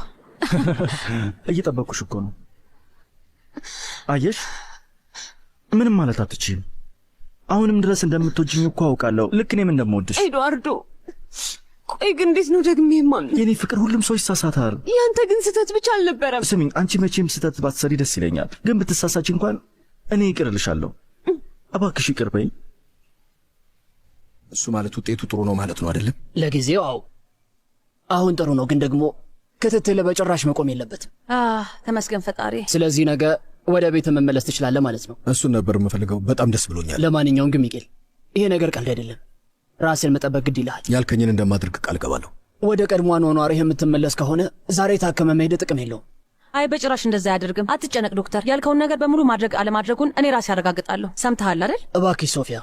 እየጠበቅኩሽ እኮ ነው። አየሽ፣ ምንም ማለት አትችይም። አሁንም ድረስ እንደምትወጂኝ እኮ አውቃለሁ፣ ልክ እኔም እንደምወድሽ። ኤድዋርዶ፣ ቆይ ግን እንዴት ነው ደግሜ የማምነው? የኔ ፍቅር፣ ሁሉም ሰው ይሳሳታል። ያንተ ግን ስህተት ብቻ አልነበረም። ስሚኝ፣ አንቺ መቼም ስህተት ባትሰሪ ደስ ይለኛል፣ ግን ብትሳሳች እንኳን እኔ ይቅር እልሻለሁ። እባክሽ ይቅር በይኝ። እሱ ማለት ውጤቱ ጥሩ ነው ማለት ነው አይደለም? ለጊዜው አዎ፣ አሁን ጥሩ ነው፣ ግን ደግሞ ክትትል በጭራሽ መቆም የለበትም። ተመስገን ፈጣሪ። ስለዚህ ነገ ወደ ቤት መመለስ ትችላለህ ማለት ነው። እሱን ነበር የምፈልገው። በጣም ደስ ብሎኛል። ለማንኛውም ግን ሚቄል፣ ይሄ ነገር ቀልድ አይደለም። ራስን መጠበቅ ግድ ይልሃል። ያልከኝን እንደማድረግ ቃል ገባለሁ። ወደ ቀድሞ አኗኗርህ የምትመለስ ከሆነ ዛሬ ታከመ መሄድ ጥቅም የለውም። አይ በጭራሽ እንደዛ አያደርግም። አትጨነቅ ዶክተር። ያልከውን ነገር በሙሉ ማድረግ አለማድረጉን እኔ ራሴ ያረጋግጣለሁ። ሰምተሃል አይደል? እባክሽ ሶፊያ፣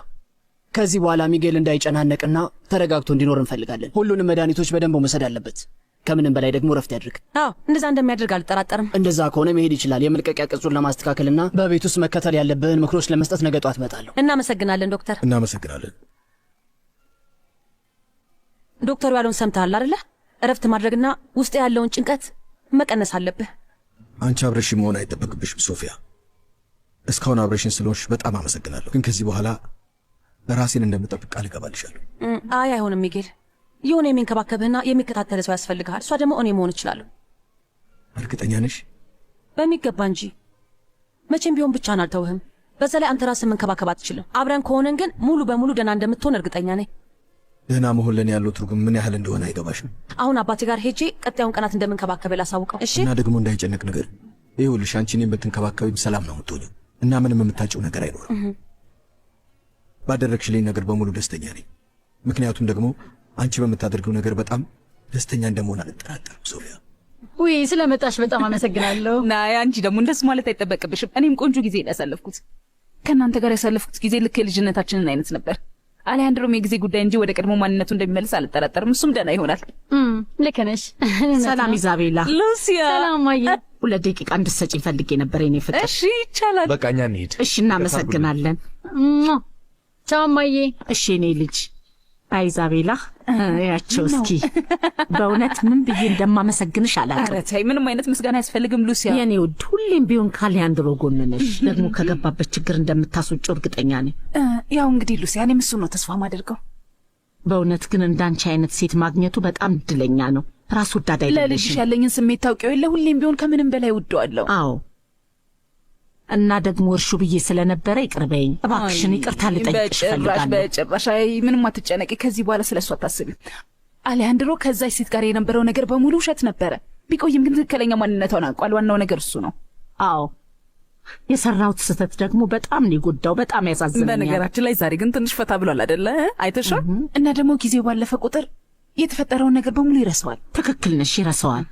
ከዚህ በኋላ ሚጌል እንዳይጨናነቅና ተረጋግቶ እንዲኖር እንፈልጋለን። ሁሉንም መድኃኒቶች በደንብ መውሰድ አለበት። ከምንም በላይ ደግሞ ረፍት ያድርግ። አዎ እንደዛ እንደሚያደርግ አልጠራጠርም። እንደዛ ከሆነ መሄድ ይችላል። የመልቀቂያ ቅጹን ለማስተካከልና በቤት ውስጥ መከተል ያለብህን ምክሮች ለመስጠት ነገ ጧት እመጣለሁ። እናመሰግናለን ዶክተር። እናመሰግናለን ዶክተሩ ያለውን ሰምተሃል አይደለ? እረፍት ማድረግና ውስጥ ያለውን ጭንቀት መቀነስ አለብህ። አንቺ አብረሽ መሆን አይጠበቅብሽም ሶፊያ። እስካሁን አብረሽን ስለሆንሽ በጣም አመሰግናለሁ። ግን ከዚህ በኋላ ራሴን እንደምጠብቅ ቃል እገባልሻለሁ። አይ አይሆንም ሚጌል፣ የሆነ የሚንከባከብህና የሚከታተል ሰው ያስፈልግሃል። እሷ ደግሞ እኔ መሆን እችላለሁ። እርግጠኛ ነሽ? በሚገባ እንጂ መቼም ቢሆን ብቻህን አልተውህም። በዛ ላይ አንተ ራስን መንከባከብ አትችልም። አብረን ከሆነን ግን ሙሉ በሙሉ ደህና እንደምትሆን እርግጠኛ ነኝ። ደህና መሆን ለእኔ ያለው ትርጉም ምን ያህል እንደሆነ አይገባሽም። አሁን አባቴ ጋር ሄጄ ቀጣዩን ቀናት እንደምንከባከብ ላሳውቀው። እሺ። እና ደግሞ እንዳይጨነቅ ነገር ይኸውልሽ፣ አንቺ እኔን ብትንከባከቢም ሰላም ነው የምትሆኚው እና ምንም የምታጭው ነገር አይኖርም። ባደረግሽልኝ ነገር በሙሉ ደስተኛ ነኝ። ምክንያቱም ደግሞ አንቺ በምታደርገው ነገር በጣም ደስተኛ እንደመሆን አልጠራጠርም ሶፊያ። ውይ ስለመጣሽ በጣም አመሰግናለሁ። ናይ አንቺ ደግሞ እንደሱ ማለት አይጠበቅብሽም። እኔም ቆንጆ ጊዜ ያሳለፍኩት ከእናንተ ጋር ያሳለፍኩት ጊዜ ልክ የልጅነታችንን አይነት ነበር። አሊያንድሮም የጊዜ ጉዳይ እንጂ ወደ ቀድሞ ማንነቱ እንደሚመለስ አልጠራጠርም። እሱም ደህና ይሆናል። ልክ ነሽ። ሰላም ኢዛቤላ። ሉሲያ። ሰላም ማየ። 2 ደቂቃ እንድትሰጪኝ ፈልጌ ነበር የኔ ፍቅር። እሺ ይቻላል። በቃ እኛ እንሂድ። እሺ እናመሰግናለን። ቻው ማየ። እሺ እኔ ልጅ ኢዛቤላ፣ ያቸው እስኪ በእውነት ምን ብዬ እንደማመሰግንሽ አላውቅም። ኧረ ተይ፣ ምንም አይነት ምስጋና አያስፈልግም ሉሲያ። የኔ ውድ፣ ሁሌም ቢሆን ካሊያንድሮ ጎን ነሽ። ደግሞ ከገባበት ችግር እንደምታስወጪው እርግጠኛ ነኝ። ያው እንግዲህ ሉሲያ፣ እኔም እሱን ነው ተስፋ ማደርገው። በእውነት ግን እንዳንቺ አይነት ሴት ማግኘቱ በጣም እድለኛ ነው። ራስ ወዳድ አይደለሽም። ለልጅሽ ያለኝን ስሜት ታውቂው የለ። ሁሌም ቢሆን ከምንም በላይ ወደዋለሁ። አዎ እና ደግሞ እርሹ ብዬ ስለነበረ ይቅርበኝ እባክሽን። ይቅርታ ልጠይቅሽ እፈልጋለሁ። በጭራሽ ምንም አትጨነቂ። ከዚህ በኋላ ስለሱ አታስቢ። አሌሃንድሮ ከዛች ሴት ጋር የነበረው ነገር በሙሉ ውሸት ነበረ። ቢቆይም ግን ትክክለኛ ማንነቷን አውቋል። ዋናው ነገር እሱ ነው። አዎ የሰራሁት ስህተት ደግሞ በጣም ሊጎዳው፣ በጣም ያሳዝነኛል። በነገራችን ላይ ዛሬ ግን ትንሽ ፈታ ብሏል አይደለ? አይተሻል? እና ደግሞ ጊዜው ባለፈ ቁጥር የተፈጠረውን ነገር በሙሉ ይረሳዋል። ትክክል ነሽ፣ ይረሳዋል።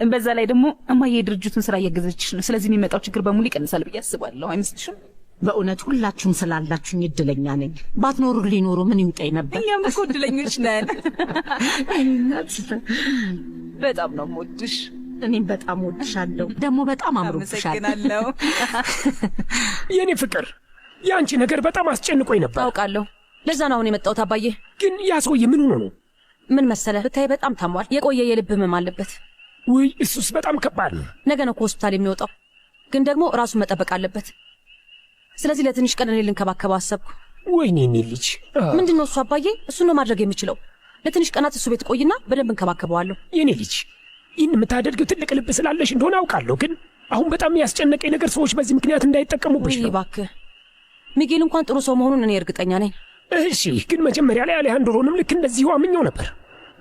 በዛ ላይ ደግሞ እማዬ የድርጅቱን ስራ እያገዘችሽ ነው። ስለዚህ የሚመጣው ችግር በሙሉ ይቀንሳል ብዬ አስባለሁ። አይመስልሽም? በእውነት ሁላችሁም ስላላችሁኝ እድለኛ ነኝ። ባትኖሩ ሊኖሩ ምን ይውጣኝ ነበር። እኛም እኮ እድለኞች ነን። በጣም ነው የምወድሽ። እኔም በጣም ወድሻለሁ። ደግሞ በጣም አምሮብሻል። አመሰግናለሁ። የኔ ፍቅር የአንቺ ነገር በጣም አስጨንቆኝ ነበር። አውቃለሁ። ለዛ ነው አሁን የመጣሁት አባዬ። ግን ያ ሰውዬ ምን ሆኖ ነው? ምን መሰለህ ብታይ በጣም ታሟል። የቆየ የልብ ህመም አለበት። ውይ እሱስ በጣም ከባድ ነው። ነገ ነው ከሆስፒታል የሚወጣው። ግን ደግሞ ራሱን መጠበቅ አለበት። ስለዚህ ለትንሽ ቀን እኔ ልንከባከበው አሰብኩ። ወይኔ እኔ ልጅ ምንድን ነው እሱ አባዬ? እሱን ነው ማድረግ የምችለው። ለትንሽ ቀናት እሱ ቤት ቆይና በደንብ እንከባከበዋለሁ። የኔ ልጅ ይህን የምታደርገው ትልቅ ልብ ስላለሽ እንደሆነ አውቃለሁ። ግን አሁን በጣም ያስጨነቀኝ ነገር ሰዎች በዚህ ምክንያት እንዳይጠቀሙብሽ ነው። እባክህ ሚጌል እንኳን ጥሩ ሰው መሆኑን እኔ እርግጠኛ ነኝ። እሺ፣ ግን መጀመሪያ ላይ አሌሃንድሮንም ልክ እንደዚሁ አምኜው ነበር።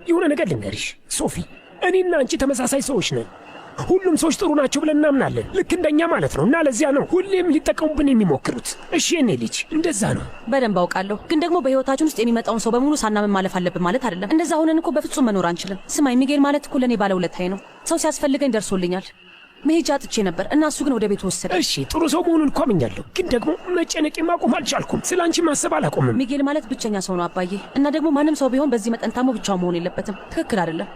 የሆነ ነገር ልንገርሽ ሶፊ፣ እኔና አንቺ ተመሳሳይ ሰዎች ነን። ሁሉም ሰዎች ጥሩ ናቸው ብለን እናምናለን፣ ልክ እንደኛ ማለት ነው። እና ለዚያ ነው ሁሌም ሊጠቀሙብን የሚሞክሩት። እሺ የኔ ልጅ፣ እንደዛ ነው። በደንብ አውቃለሁ። ግን ደግሞ በህይወታችን ውስጥ የሚመጣውን ሰው በሙሉ ሳናምን ማለፍ አለብን ማለት አይደለም። እንደዛ ሆነን እኮ በፍጹም መኖር አንችልም። ስማኝ፣ ሚጌል ማለት እኮ ለእኔ ባለውለታዬ ነው። ሰው ሲያስፈልገኝ ደርሶልኛል። መሄጃ አጥቼ ነበር እና እሱ ግን ወደ ቤቱ ወሰደ። እሺ ጥሩ ሰው መሆኑን እኮ አምኛለሁ፣ ግን ደግሞ መጨነቄ ማቆም አልቻልኩም። ስለ አንቺ ማሰብ አላቆምም። ሚጌል ማለት ብቸኛ ሰው ነው አባዬ። እና ደግሞ ማንም ሰው ቢሆን በዚህ መጠን ታሞ ብቻው መሆን የለበትም። ትክክል አይደለም።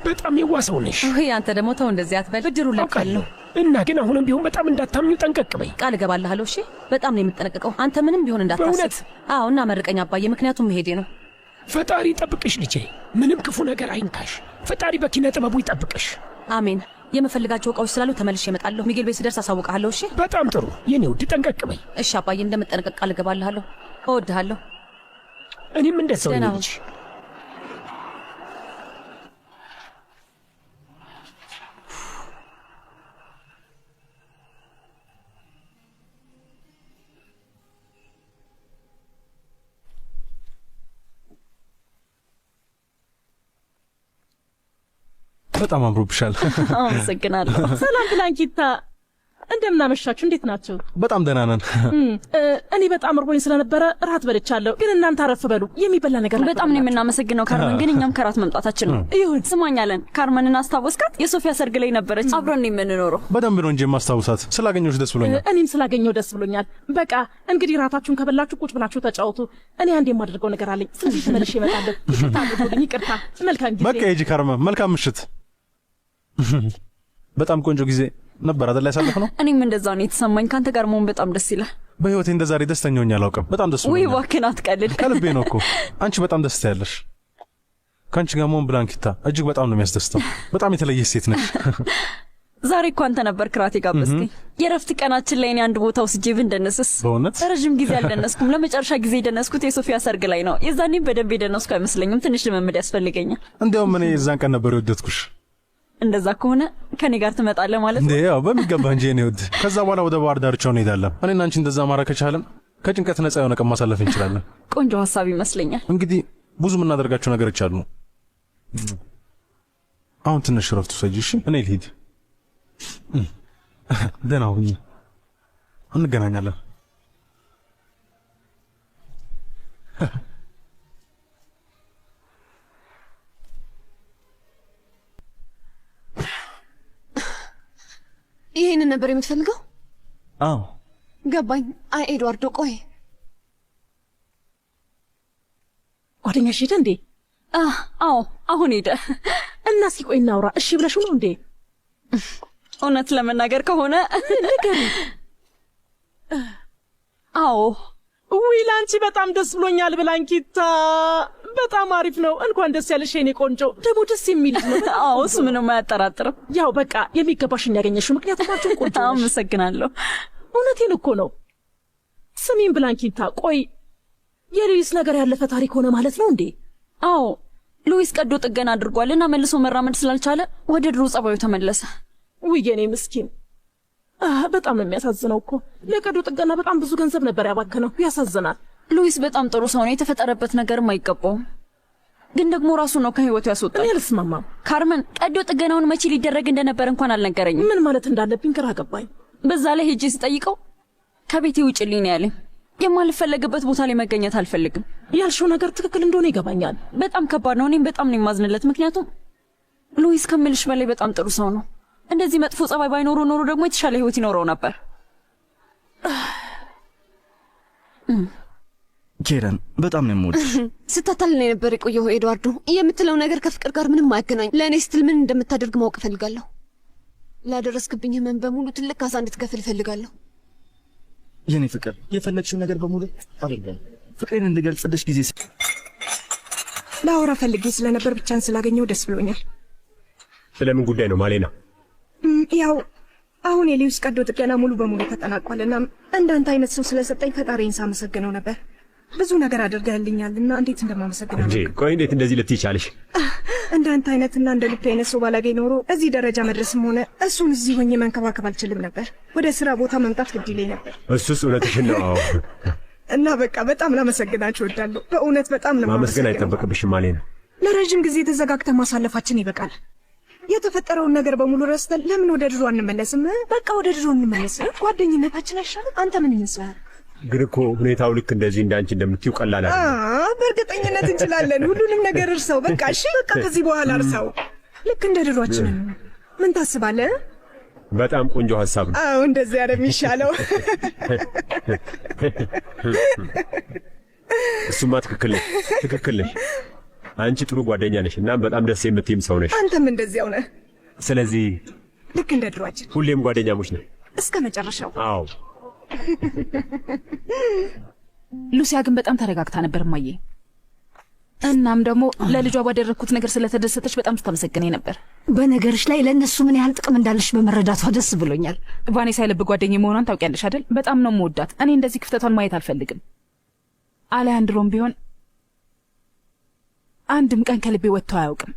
በጣም የዋሰው ነሽ። አንተ ደግሞ ተው እንደዚህ አትበል። ብድሩ ለቀል ነው። እና ግን አሁንም ቢሆን በጣም እንዳታምኙ ጠንቀቅ በይ። ቃል እገባልሃለሁ። እሺ በጣም ነው የምጠነቀቀው። አንተ ምንም ቢሆን እንዳታስብ። በእውነት? አዎ። እና መርቀኝ አባዬ፣ ምክንያቱም መሄዴ ነው። ፈጣሪ ይጠብቅሽ ልጄ፣ ምንም ክፉ ነገር አይንካሽ። ፈጣሪ በኪነ ጥበቡ ይጠብቅሽ። አሜን። የምፈልጋቸው እቃዎች ስላሉ ተመልሼ እመጣለሁ። ሚጌል ቤት ስደርስ አሳውቅሃለሁ። እሺ በጣም ጥሩ የኔ ውድ፣ ጠንቀቅ በይ። እሺ አባዬ፣ እንደምጠነቀቅ ቃል እገባልሃለሁ። እወድሃለሁ። እኔም እንደዛው ልጅ። በጣም አምሮብሻል። አመሰግናለሁ። ሰላም ብላንኪታ፣ እንደምናመሻችሁ። እንዴት ናችሁ? በጣም ደህና ነን። እኔ በጣም እርቦኝ ስለነበረ ራት በልቻለሁ። ግን እናንተ አረፍ በሉ፣ የሚበላ ነገር በጣም ነው የምናመሰግነው ካርመን። ግን እኛም ከራት መምጣታችን ነው። ይሁን። ስማኛለን፣ ካርመንን አስታወስካት? የሶፊያ ሰርግ ላይ ነበረች። አብረን የምንኖረው። በደንብ ነው እንጂ የማስታውሳት። ስላገኘሁሽ ደስ ብሎኛል። እኔም ስላገኘሁ ደስ ብሎኛል። በቃ እንግዲህ ራታችሁን ከበላችሁ ቁጭ ብላችሁ ተጫወቱ። እኔ አንድ የማደርገው ነገር አለኝ። ስለዚህ ተመልሼ እመጣለሁ። ይቅርታ አድርጉልኝ። ይቅርታ። መልካም ጊዜ። በቃ ሂጂ ካርመን። መልካም ምሽት። በጣም ቆንጆ ጊዜ ነበር አይደል ያሳለፍነው? እኔም እንደዛው ነው የተሰማኝ። ካንተ ጋር መሆን በጣም ደስ ይላል። በህይወቴ እንደዛሬ ደስተኛ ሆኜ አላውቅም። በጣም ደስ ብሎኛል። ወይ እባክህን አትቀልድ። ከልቤ ነው እኮ። አንቺ በጣም ደስ ትያለሽ። ከአንቺ ጋር መሆን ብላንኪታ እጅግ በጣም ነው የሚያስደስተው። በጣም የተለየች ሴት ነሽ። ዛሬ እኮ አንተ ነበር ክራት የጋበዝከኝ። የረፍት ቀናችን ላይ እኔ አንድ ቦታ ወስጄ ብንደነስስ? በእውነት ረዥም ጊዜ አልደነስኩም። ለመጨረሻ ጊዜ የደነስኩት የሶፊያ ሰርግ ላይ ነው። የዛኔም በደንብ የደነስኩ አይመስለኝም። ትንሽ ልምምድ ያስፈልገኛል። እንዲያውም እኔ የዛን ቀን ነበር የወደድኩሽ። እንደዛ ከሆነ ከኔ ጋር ትመጣለህ ማለት ነው? ያው በሚገባ እንጂ እኔ ወድ። ከዛ በኋላ ወደ ባህር ዳርቻው እንሄዳለን። እኔና አንቺ እንደዛ ማድረግ ከቻለን ከጭንቀት ነፃ የሆነ ቀን ማሳለፍ እንችላለን። ቆንጆ ሀሳብ ይመስለኛል። እንግዲህ ብዙ የምናደርጋቸው ነገሮች አሉ። አሁን ትንሽ ረፍት ውሰጂ እሺ? እኔ ልሂድ። ደህና ሁኚ። እንገናኛለን። ይሄንን ነበር የምትፈልገው? አዎ ገባኝ። አይ ኤድዋርዶ፣ ቆይ ጓደኛሽ ሄደ እንዴ? አዎ አሁን ሄደ። እና እስኪ ቆይ እናውራ። እሺ ብለሽ ነው እንዴ? እውነት ለመናገር ከሆነ ነገር አዎ። ውይ ላንቺ በጣም ደስ ብሎኛል ብላንኪታ። በጣም አሪፍ ነው። እንኳን ደስ ያለሽ የኔ ቆንጆ። ደግሞ ደስ የሚል ነው። አዎ እሱ ምንም አያጠራጥርም። ያው በቃ የሚገባሽን ያገኘሽው፣ ምክንያቱም አንቺ ቆንጆ ነሽ። አመሰግናለሁ። እውነቴን እኮ ነው። ስሚን ብላንኪታ፣ ቆይ የሉዊስ ነገር ያለፈ ታሪክ ሆነ ማለት ነው እንዴ? አዎ ሉዊስ ቀዶ ጥገና አድርጓልና መልሶ መራመድ ስላልቻለ ወደ ድሮ ጸባዩ ተመለሰ። ውይ የኔ ምስኪን። በጣም ነው የሚያሳዝነው እኮ ለቀዶ ጥገና በጣም ብዙ ገንዘብ ነበር ያባከነው። ያሳዝናል። ሉዊስ በጣም ጥሩ ሰው ነው። የተፈጠረበት ነገርም አይገባውም። ግን ደግሞ ራሱ ነው ከህይወቱ ያስወጣው። እኔ አልስማማም። ካርመን ቀዶ ጥገናውን መቼ ሊደረግ እንደነበር እንኳን አልነገረኝም። ምን ማለት እንዳለብኝ ግራ ገባኝ። በዛ ላይ ሄጄ ስጠይቀው ከቤቴ ውጭልኝ ነው ያለኝ። የማልፈለግበት ቦታ ላይ መገኘት አልፈልግም። ያልሽው ነገር ትክክል እንደሆነ ይገባኛል። በጣም ከባድ ነው። እኔም በጣም ነው የማዝንለት። ምክንያቱም ሉዊስ ከምልሽ በላይ በጣም ጥሩ ሰው ነው። እንደዚህ መጥፎ ጸባይ ባይኖሩ ኖሮ ደግሞ የተሻለ ህይወት ይኖረው ነበር። ኬረን በጣም ነው የምወድሽ። ስታታልን የነበር የቆየው ኤድዋርዶ። የምትለው ነገር ከፍቅር ጋር ምንም አያገናኝ። ለእኔ ስትል ምን እንደምታደርግ ማወቅ እፈልጋለሁ። ላደረስክብኝ ህመም በሙሉ ትልቅ ካሳ እንድትከፍል እፈልጋለሁ። የኔ ፍቅር የፈለግሽው ነገር በሙሉ አደርጋለሁ። ፍቅሬን እንድገልጽልሽ ጊዜ ላወራ ፈልጌ ስለነበር ብቻን ስላገኘው ደስ ብሎኛል። ስለምን ጉዳይ ነው ማሌና? ያው አሁን የሊውስ ቀዶ ጥገና ሙሉ በሙሉ ተጠናቋልና እንዳንተ አይነት ሰው ስለሰጠኝ ፈጣሪን ሳመሰግነው ነበር። ብዙ ነገር አድርገህልኛልና እንዴት እንደማመሰግነው እንጂ። ቆይ እንዴት እንደዚህ ልትይ ቻለሽ? እንዳንተ አይነትና እንደ ልብ አይነት ሰው ባላገኝ ኖሮ እዚህ ደረጃ መድረስም ሆነ እሱን እዚህ ሆኜ መንከባከብ አልችልም ነበር። ወደ ስራ ቦታ መምጣት ግድ ይለኝ ነበር። እሱስ እውነትሽን ነው። እና በቃ በጣም ላመሰግናችሁ እወዳለሁ። በእውነት በጣም ነው ማመስገን አይጠበቅብሽም ማሌና። ለረጅም ጊዜ ተዘጋግተን ማሳለፋችን ይበቃል። የተፈጠረውን ነገር በሙሉ ረስተን ለምን ወደ ድሮ አንመለስም? በቃ ወደ ድሮ እንመለስ። ጓደኝነታችን አይሻልም? አንተ ምን ይመስላል? ግን እኮ ሁኔታው ልክ እንደዚህ እንዳንቺ እንደምትይው ቀላል አይደለም። በእርግጠኝነት እንችላለን። ሁሉንም ነገር እርሰው። በቃ እሺ፣ በቃ ከዚህ በኋላ እርሰው። ልክ እንደ ድሮአችን። ምን ታስባለህ? በጣም ቆንጆ ሐሳብ ነው። አዎ፣ እንደዚህ ያለ የሚሻለው። እሱማ ትክክል ነሽ፣ ትክክል ነሽ። አንቺ ጥሩ ጓደኛ ነሽ እና በጣም ደስ የምትይም ሰው ነሽ። አንተም እንደዚያው ነህ። ስለዚህ ልክ እንደ ድሮአችን ሁሌም ጓደኛሞች ነን እስከ መጨረሻው። አዎ። ሉሲያ ግን በጣም ተረጋግታ ነበር እማዬ። እናም ደግሞ ለልጇ ባደረግኩት ነገር ስለተደሰተች በጣም ስታመሰግነኝ ነበር። በነገርሽ ላይ ለእነሱ ምን ያህል ጥቅም እንዳለሽ በመረዳቷ ደስ ብሎኛል። ቫኔሳ የልብ ጓደኛዬ መሆኗን ታውቂያለሽ አይደል? በጣም ነው የምወዳት። እኔ እንደዚህ ክፍተቷን ማየት አልፈልግም። አሌሃንድሮም ቢሆን አንድም ቀን ከልቤ ወጥቶ አያውቅም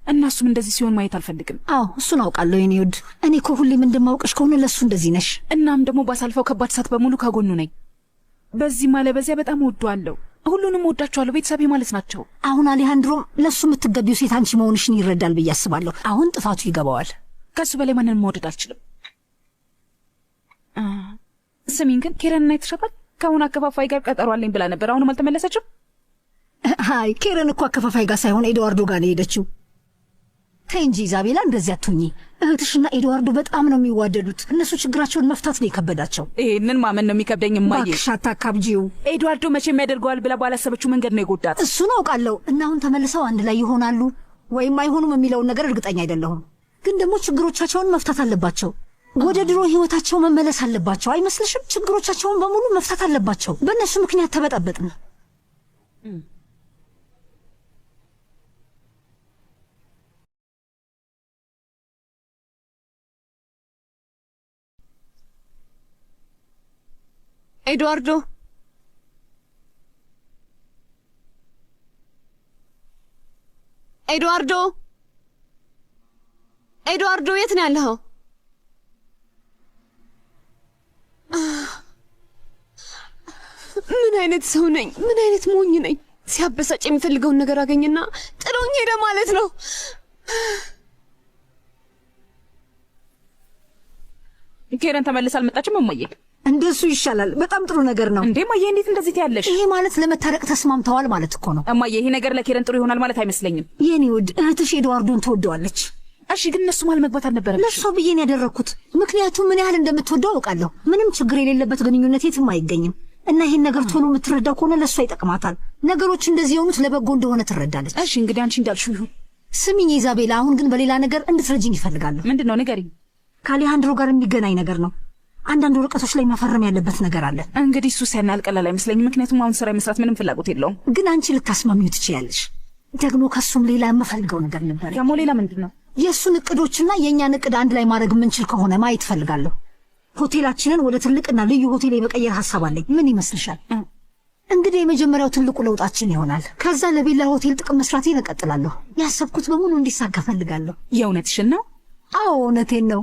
እና እሱም እንደዚህ ሲሆን ማየት አልፈልግም። አዎ እሱን አውቃለሁ የኔ ውድ። እኔ እኮ ሁሌም እንደማውቅሽ ከሆነ ለእሱ እንደዚህ ነሽ። እናም ደግሞ ባሳልፈው ከባድ ሰዓት በሙሉ ከጎኑ ነኝ። በዚህ ማለ በዚያ በጣም እወደዋለሁ። ሁሉንም እወዳቸዋለሁ። ቤተሰቤ ማለት ናቸው። አሁን አሌሃንድሮም ለእሱ የምትገቢው ሴት አንቺ መሆንሽን ይረዳል ብዬ አስባለሁ። አሁን ጥፋቱ ይገባዋል። ከሱ በላይ ማንንም መውደድ አልችልም። ስሚን ግን ኬረንና አይተሻታል? ከአሁን አከፋፋይ ጋር ቀጠሮ አለኝ ብላ ነበር። አሁንም አልተመለሰችም? አይ ኬረን እኮ አከፋፋይ ጋር ሳይሆን ኤድዋርዶ ጋር ነው የሄደችው። ተይ እንጂ ኢዛቤላ፣ እንደዚህ አትሁኚ። እህትሽና ኤድዋርዶ በጣም ነው የሚዋደዱት። እነሱ ችግራቸውን መፍታት ነው የከበዳቸው። ይህንን ማመን ነው የሚከብደኝ እማዬ። እባክሽ አታካብጂው። ኤድዋርዶ መቼም ያደርገዋል ብላ ባላሰበችው መንገድ ነው የጎዳት። እሱን አውቃለሁ። እና አሁን ተመልሰው አንድ ላይ ይሆናሉ ወይም አይሆኑም የሚለውን ነገር እርግጠኛ አይደለሁም። ግን ደግሞ ችግሮቻቸውን መፍታት አለባቸው። ወደ ድሮ ህይወታቸው መመለስ አለባቸው። አይመስልሽም? ችግሮቻቸውን በሙሉ መፍታት አለባቸው። በእነሱ ምክንያት ተበጠበጥን። ኤድዋርዶ ኤድዋርዶ ኤድዋርዶ፣ የት ነው ያለኸው? ምን አይነት ሰው ነኝ? ምን አይነት ሞኝ ነኝ? ሲያበሳጭ የሚፈልገውን ነገር አገኝና ጥሎኝ ሄደ ማለት ነው። ኬረን ተመልሳ አልመጣችም እማዬ? እንደሱ ይሻላል። በጣም ጥሩ ነገር ነው። እንዴ እማዬ፣ እንዴት እንደዚህ ትያለሽ? ይሄ ማለት ለመታረቅ ተስማምተዋል ማለት እኮ ነው እማዬ። ይሄ ነገር ለኬረን ጥሩ ይሆናል ማለት አይመስለኝም። የኔ ውድ እህትሽ ኤድዋርዶን ትወደዋለች። እሺ፣ ግን እነሱ መሀል መግባት አልነበረብሽም። ለእሷ ብዬን ያደረግኩት ምክንያቱም ምን ያህል እንደምትወደው አውቃለሁ። ምንም ችግር የሌለበት ግንኙነት የትም አይገኝም እና ይሄን ነገር ቶሎ የምትረዳው ከሆነ ለእሷ ይጠቅማታል። ነገሮች እንደዚህ የሆኑት ለበጎ እንደሆነ ትረዳለች። እሺ፣ እንግዲህ አንቺ እንዳልሽው ይሁን። ስሚኝ ኢዛቤላ፣ አሁን ግን በሌላ ነገር እንድትረጅኝ ይፈልጋለሁ። ምንድን ነው? ንገሪኝ። ከአሌሃንድሮ ጋር የሚገናኝ ነገር ነው። አንዳንድ ወረቀቶች ላይ መፈረም ያለበት ነገር አለ። እንግዲህ እሱ ሲያናል ቀላል አይመስለኝም፣ ምክንያቱም አሁን ስራ የመስራት ምንም ፍላጎት የለውም። ግን አንቺ ልታስማሚው ትችያለሽ። ደግሞ ከሱም ሌላ የምፈልገው ነገር ነበር። ደግሞ ሌላ ምንድን ነው? የእሱን እቅዶችና የእኛን እቅድ አንድ ላይ ማድረግ የምንችል ከሆነ ማየት እፈልጋለሁ። ሆቴላችንን ወደ ትልቅና ልዩ ሆቴል የመቀየር ሀሳብ አለኝ። ምን ይመስልሻል? እንግዲህ የመጀመሪያው ትልቁ ለውጣችን ይሆናል። ከዛ ለቤላ ሆቴል ጥቅም መስራቴን እቀጥላለሁ። ያሰብኩት በሙሉ እንዲሳካ እፈልጋለሁ። የእውነትሽን ነው? አዎ እውነቴን ነው።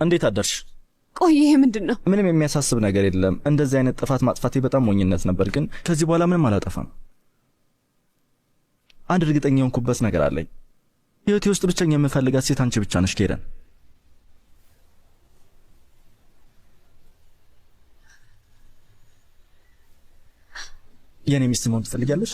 እንዴት አደርሽ? ቆይ ይሄ ምንድን ነው? ምንም የሚያሳስብ ነገር የለም። እንደዚህ አይነት ጥፋት ማጥፋቴ በጣም ሞኝነት ነበር፣ ግን ከዚህ በኋላ ምንም አላጠፋም። አንድ እርግጠኛ የሆንኩበት ነገር አለኝ። ህይወቴ ውስጥ ብቸኛ የምፈልጋት ሴት አንቺ ብቻ ነሽ ኬረን። የኔ ሚስት መሆን ትፈልጊያለሽ?